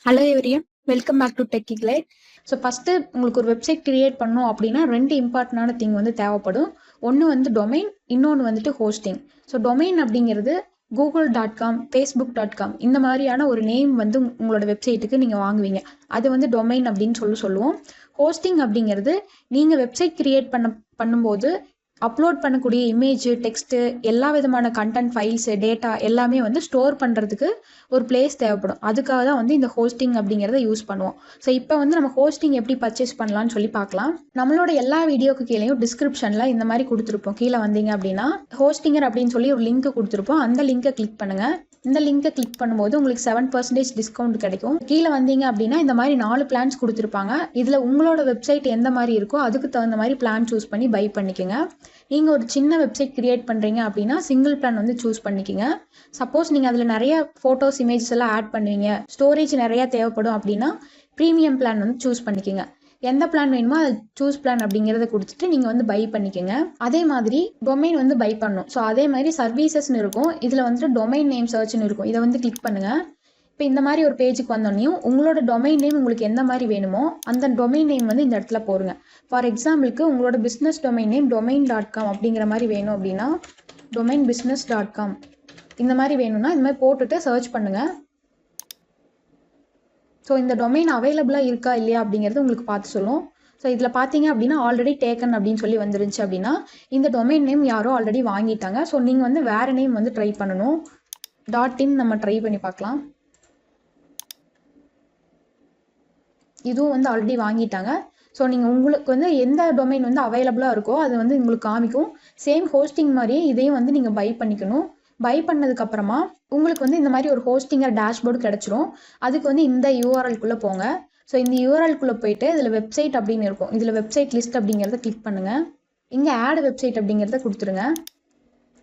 Hello everyone, welcome back to Techie Glide. So first உங்களுக்கு ஒரு website create பண்ணோம் அப்படின்னா ரெண்டு இம்பார்ட்டண்டான திங் வந்து தேவைப்படும். ஒன்று வந்து டொமைன், இன்னொன்று வந்துட்டு ஹோஸ்டிங். ஸோ டொமைன் அப்படிங்கிறது google.com, facebook.com இந்த மாதிரியான ஒரு நேம் வந்து உங்களோட வெப்சைட்டுக்கு நீங்கள் வாங்குவீங்க. அது வந்து டொமைன் அப்படின்னு சொல்லுவோம். ஹோஸ்டிங் அப்படிங்கிறது நீங்கள் வெப்சைட் கிரியேட் பண்ணும்போது அப்லோட் பண்ணக்கூடிய இமேஜ், டெக்ஸ்ட்டு, எல்லா விதமான கண்டென்ட், ஃபைல்ஸ், டேட்டா எல்லாமே வந்து ஸ்டோர் பண்ணுறதுக்கு ஒரு பிளேஸ் தேவைப்படும். அதுக்காக தான் வந்து இந்த ஹோஸ்டிங் அப்படிங்கிறத யூஸ் பண்ணுவோம். ஸோ இப்போ வந்து நம்ம ஹோஸ்டிங் எப்படி பர்ச்சேஸ் பண்ணலாம்னு சொல்லி பார்க்கலாம். நம்மளோட எல்லா வீடியோக்கு கீழேயும் டிஸ்கிரிப்ஷனில் இந்த மாதிரி கொடுத்துருப்போம். கீழே வந்தீங்க அப்படின்னா ஹோஸ்டிங்கர் அப்படின்னு சொல்லி ஒரு லிங்க் கொடுத்துருப்போம். அந்த லிங்கை கிளிக் பண்ணுங்கள். இந்த லிங்கை கிளிக் பண்ணும்போது உங்களுக்கு 7% டிஸ்கவுண்ட் கிடைக்கும். கீழே வந்தீங்க அப்படின்னா இந்த மாதிரி 4 பிளான்ஸ் கொடுத்துருப்பாங்க. இதில் உங்களோட வெப்சைட் எந்த மாதிரி இருக்கோ அதுக்கு தகுந்த மாதிரி பிளான் சூஸ் பண்ணி பை பண்ணிக்கோங்க. நீங்கள் ஒரு சின்ன வெப்சைட் கிரியேட் பண்ணுறீங்க அப்படின்னா சிங்கிள் பிளான் வந்து சூஸ் பண்ணிக்கோங்க. சப்போஸ் நீங்கள் அதில் நிறைய ஃபோட்டோஸ், இமேஜஸ் எல்லாம் ஆட் பண்ணுவீங்க, ஸ்டோரேஜ் நிறையா தேவைப்படும் அப்படின்னா ப்ரீமியம் பிளான் வந்து சூஸ் பண்ணிக்கோங்க. எந்த பிளான் வேணுமோ அதை சூஸ் பிளான் அப்படிங்கிறத கொடுத்துட்டு நீங்கள் வந்து பை பண்ணிக்கோங்க. அதே மாதிரி டொமைன் வந்து பை பண்ணணும். ஸோ அதே மாதிரி சர்வீசஸ்ன்னு இருக்கும். இதில் வந்துட்டு டொமைன் நேம் சர்ச்னு இருக்கும். இதை வந்து கிளிக் பண்ணுங்கள். இப்போ இந்த மாதிரி ஒரு பேஜுக்கு வந்தோடனையும் உங்களோட டொமைன் நேம் உங்களுக்கு எந்த மாதிரி வேணுமோ அந்த டொமைன் நேம் வந்து இந்த இடத்துல போடுங்க. ஃபார் எக்ஸாம்பிளுக்கு உங்களோட பிஸ்னஸ் டொமைன் நேம் domain.com அப்படிங்கிற மாதிரி வேணும் அப்படின்னா domainbusiness.com இந்த மாதிரி வேணும்னா இந்த மாதிரி போட்டுட்டு சர்ச் பண்ணுங்கள். ஸோ இந்த டொமைன் அவைலபிளாக இருக்கா இல்லையா அப்படிங்கிறது உங்களுக்கு பார்த்து சொல்லும். ஸோ இதில் பார்த்தீங்க அப்படின்னா ஆல்ரெடி டேக்கன் அப்படின்னு சொல்லி வந்துருந்துச்சு அப்படின்னா இந்த டொமைன் நேம் யாரோ ஆல்ரெடி வாங்கிட்டாங்க. ஸோ நீங்கள் வந்து வேறு நேம் வந்து ட்ரை பண்ணணும். .in நம்ம ட்ரை பண்ணி பார்க்கலாம். இதுவும் வந்து ஆல்ரெடி வாங்கிட்டாங்க. ஸோ நீங்கள் உங்களுக்கு வந்து எந்த டொமைன் வந்து அவைலபிளாக இருக்கோ அது வந்து உங்களுக்கு காமிக்கும். சேம் ஹோஸ்டிங் மாதிரியே இதையும் வந்து நீங்கள் பை பண்ணிக்கணும். பை பண்ணதுக்கப்புறமா உங்களுக்கு வந்து இந்த மாதிரி ஒரு ஹோஸ்டிங்கர் டேஷ்போர்டு கிடச்சிரும். அதுக்கு வந்து இந்த யூஆர்எல்குள்ளே போங்க. ஸோ இந்த யூஆர்எல்குள்ளே போயிட்டு இதில் வெப்சைட் அப்படின்னு இருக்கும். இதில் வெப்சைட் லிஸ்ட் அப்படிங்கிறத கிளிக் பண்ணுங்கள். இங்கே ஆட் வெப்சைட் அப்படிங்கிறத கொடுத்துருங்க.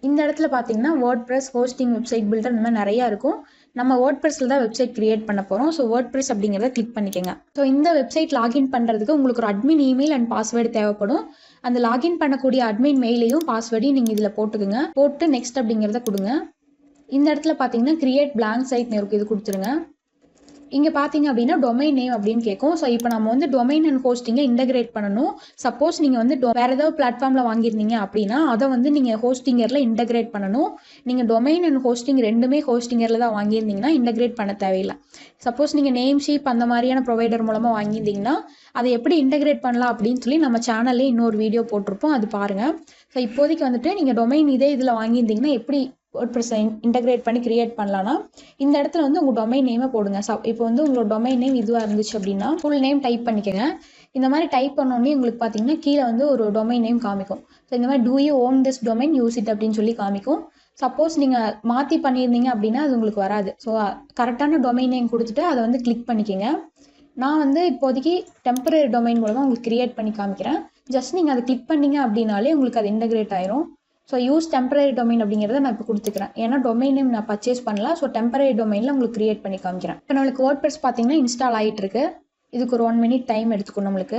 இந்த இடத்துல பார்த்தீங்கன்னா வேர்ட்பிரஸ், ஹோஸ்டிங், வெப்சைட் பில்டர் இந்த மாதிரி நிறையா இருக்கும். நம்ம வேர்ட்பிரஸில் தான் வெப்சைட் கிரியேட் பண்ண போகிறோம். ஸோ வேர்ட்பிரஸ் அப்படிங்கிறத கிளிக் பண்ணிக்கோங்க. ஸோ இந்த வெப்சைட் லாகின் பண்ணுறதுக்கு உங்களுக்கு ஒரு அட்மின் இமெயில் அண்ட் பாஸ்வேர்டு தேவைப்படும். அந்த லாகின் பண்ணக்கூடிய அட்மின் மெயிலையும் பாஸ்வேர்டையும் நீங்கள் இதில் போட்டுக்குங்க. போட்டு நெக்ஸ்ட் அப்படிங்கிறத கொடுங்க. இந்த இடத்துல பார்த்தீங்கன்னா கிரியேட் பிளாங்க் சைட்னு இருக்குது. இது கொடுத்துருங்க. இங்கே பார்த்தீங்க அப்படின்னா டொமைன் நேம் அப்படின்னு கேட்கும். ஸோ இப்போ நம்ம வந்து டொமைன் அண்ட் ஹோஸ்டிங்கை இன்டகிரேட் பண்ணணும். சப்போஸ் நீங்கள் வந்து வேறு ஏதாவது பிளாட்ஃபார்மில் வாங்கியிருந்தீங்க அப்படின்னா அதை வந்து நீங்கள் ஹோஸ்டிங்கரில் இன்டகிரேட் பண்ணணும். நீங்கள் டொமைன் அண்ட் ஹோஸ்டிங் ரெண்டுமே ஹோஸ்டிங்கரில் தான் வாங்கியிருந்தீங்கன்னா இன்டகிரேட் பண்ண தேவையில்லை. சப்போஸ் நீங்கள் நேம் ஷீப் அந்த மாதிரியான ப்ரொவைடர் மூலமாக வாங்கியிருந்தீங்கன்னா அதை எப்படி இன்டகிரேட் பண்ணலாம் அப்படின்னு சொல்லி நம்ம சேனல்லே இன்னொரு வீடியோ போட்டிருப்போம். அது பாருங்கள். ஸோ இப்போதைக்கு வந்துட்டு நீங்கள் டொமைன் இதே இதில் வாங்கியிருந்தீங்கன்னா எப்படி வேர்ட்பிரஸை இன்டகிரேட் பண்ணி கிரியேட் பண்ணலான்னா இந்த இடத்துல வந்து உங்கள் டொமைன் நேமை போடுங்க. இப்போ வந்து உங்களோட டொமைன் நேம் இதுவாக இருந்துச்சு அப்படின்னா ஃபுல் நேம் டைப் பண்ணிக்கோங்க. இந்த மாதிரி டைப் பண்ணோடனே உங்களுக்கு பார்த்தீங்கன்னா கீழே வந்து ஒரு டொமைன் நேம் காமிக்கும். ஸோ இந்த மாதிரி do you own this domain, use it அப்படின்னு சொல்லி காமிக்கும். சப்போஸ் நீங்கள் மாற்றி பண்ணியிருந்தீங்க அப்படின்னா அது உங்களுக்கு வராது. ஸோ கரெக்டான டொமைன் நேம் கொடுத்துட்டு அதை வந்து கிளிக் பண்ணிக்கோங்க. நான் வந்து இப்போதைக்கு டெம்பரரி டொமைன் மூலமாக உங்களுக்கு கிரியேட் பண்ணி காமிக்கிறேன். ஜஸ்ட் நீங்கள் அதை கிளிக் பண்ணிங்க அப்படின்னாலே உங்களுக்கு அது இன்டகிரேட் ஆயிரும். ஸோ யூஸ் டெம்பரரி டொமைன் அப்படிங்கிறத நான் இப்போ கொடுத்துக்கிறேன். ஏன்னா டொமைன் நேம் நான் பர்ச்சேஸ் பண்ணலாம். ஸோ டெம்பரரி டொமைனில் உங்களுக்கு கிரியேட் பண்ணி காமிக்கிறேன். இப்போ நம்மளுக்கு வேர்ட்பிரஸ் பார்த்தீங்கன்னா இன்ஸ்டால் ஆகிட்டு இருக்கு. இதுக்கு ஒரு 1 minute டைம் எடுத்துக்கும் நம்மளுக்கு.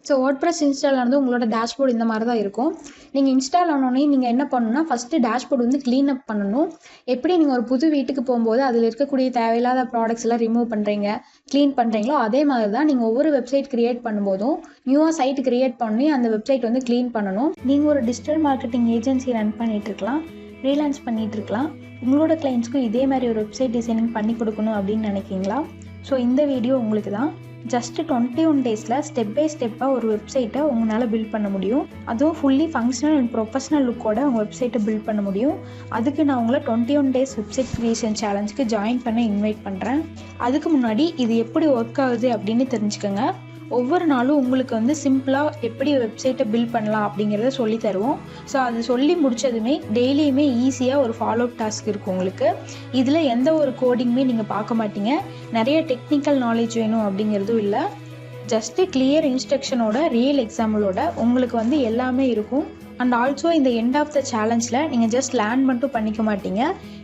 ஸோ வேர்ட்பிரஸ் இன்ஸ்டால் ஆனது உங்களோட டேஷ்போர்டு இந்த மாதிரி தான் இருக்கும். நீங்கள் இன்ஸ்டால் ஆனோடனே நீங்கள் என்ன பண்ணணும்னா ஃபஸ்ட்டு டேஷ்போர்டு வந்து க்ளீன் அப் பண்ணணும். எப்படி நீங்கள் ஒரு புது வீட்டுக்கு போகும்போது அதில் இருக்கக்கூடிய தேவையில்லாத ப்ராடக்ட்ஸ் எல்லாம் ரிமூவ் பண்ணுறீங்க, க்ளீன் பண்ணுறீங்களோ அதே மாதிரி தான் நீங்கள் ஒவ்வொரு வெப்சைட் கிரியேட் பண்ணும்போதும் நியூவாக சைட்டு கிரியேட் பண்ணி அந்த வெப்சைட் வந்து க்ளீன் பண்ணணும். நீங்கள் ஒரு டிஜிட்டல் மார்க்கெட்டிங் ஏஜென்சி ரன் பண்ணிகிட்டு இருக்கலாம், ஃப்ரீலான்ஸ் பண்ணிகிட்டு இருக்கலாம். உங்களோட கிளைண்ட்ஸ்க்கும் இதே மாதிரி ஒரு வெப்சைட் டிசைனிங் பண்ணி கொடுக்கணும் அப்படின்னு நினைக்கிறீங்களா? ஸோ இந்த வீடியோ உங்களுக்கு தான். ஜஸ்ட் 21 daysல ஸ்டெப் பை ஸ்டெப்பாக ஒரு வெப்சைட்டை உங்களால் பில்ட் பண்ண முடியும். அதுவும் ஃபுல்லி ஃபங்க்ஷனல் அண்ட் ப்ரொஃபஷனல் லுக்கோட உங்கள் வெப்சைட்டை பில்ட் பண்ண முடியும். அதுக்கு நான் உங்களை 21 days வெப்சைட் கிரியேஷன் சேலஞ்சுக்கு ஜாயின் பண்ண இன்வைட் பண்ணுறேன். அதுக்கு முன்னாடி இது எப்படி ஒர்க் ஆகுது அப்படின்னு தெரிஞ்சுக்கோங்க. ஒவ்வொரு நாளும் உங்களுக்கு வந்து சிம்பிளாக எப்படி வெப்சைட்டை பில்ட் பண்ணலாம் அப்படிங்கிறத சொல்லி தருவோம். ஸோ அது சொல்லி முடித்ததுமே டெய்லியுமே ஈஸியாக ஒரு ஃபாலோ அப் டாஸ்க் இருக்கும் உங்களுக்கு. இதில் எந்த ஒரு கோடிங்குமே நீங்கள் பார்க்க மாட்டீங்க. நிறைய டெக்னிக்கல் நாலேஜ் வேணும் அப்படிங்கிறதும் இல்லை. ஜஸ்ட்டு கிளியர் இன்ஸ்ட்ரக்ஷனோட ரியல் எக்ஸாம்பிளோட உங்களுக்கு வந்து எல்லாமே இருக்கும். அண்ட் ஆல்சோ இந்த எண்ட் ஆஃப் த சேலஞ்சில் நீங்கள் ஜஸ்ட் லேர்ன் மட்டும் பண்ணிக்க மாட்டீங்க,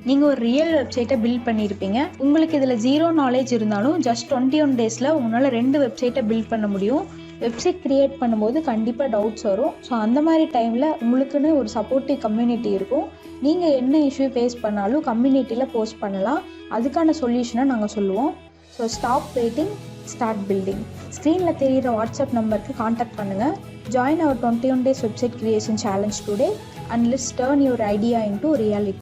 நீங்கள் ஒரு ரியல் வெப்சைட்டை பில்ட் பண்ணியிருப்பீங்க. உங்களுக்கு இதில் 0 knowledge இருந்தாலும் ஜஸ்ட் 21 daysல உங்களால் 2 வெப்சைட்டை பில்ட் பண்ண முடியும். வெப்சைட் க்ரியேட் பண்ணும்போது கண்டிப்பாக டவுட்ஸ் வரும். ஸோ அந்த மாதிரி டைமில் உங்களுக்குன்னு ஒரு சப்போர்ட்டிவ் கம்யூனிட்டி இருக்கும். நீங்கள் என்ன இஷ்யூ ஃபேஸ் பண்ணாலும் கம்யூனிட்டியில் போஸ்ட் பண்ணலாம். அதுக்கான சொல்யூஷனை நாங்கள் சொல்லுவோம். So stop waiting, start building. ஸ்க்ரீனில் தெரிகிற வாட்ஸ்அப் நம்பருக்கு காண்டாக்ட் பண்ணுங்கள். Join our 21 days website creation challenge today and let's turn your idea into reality.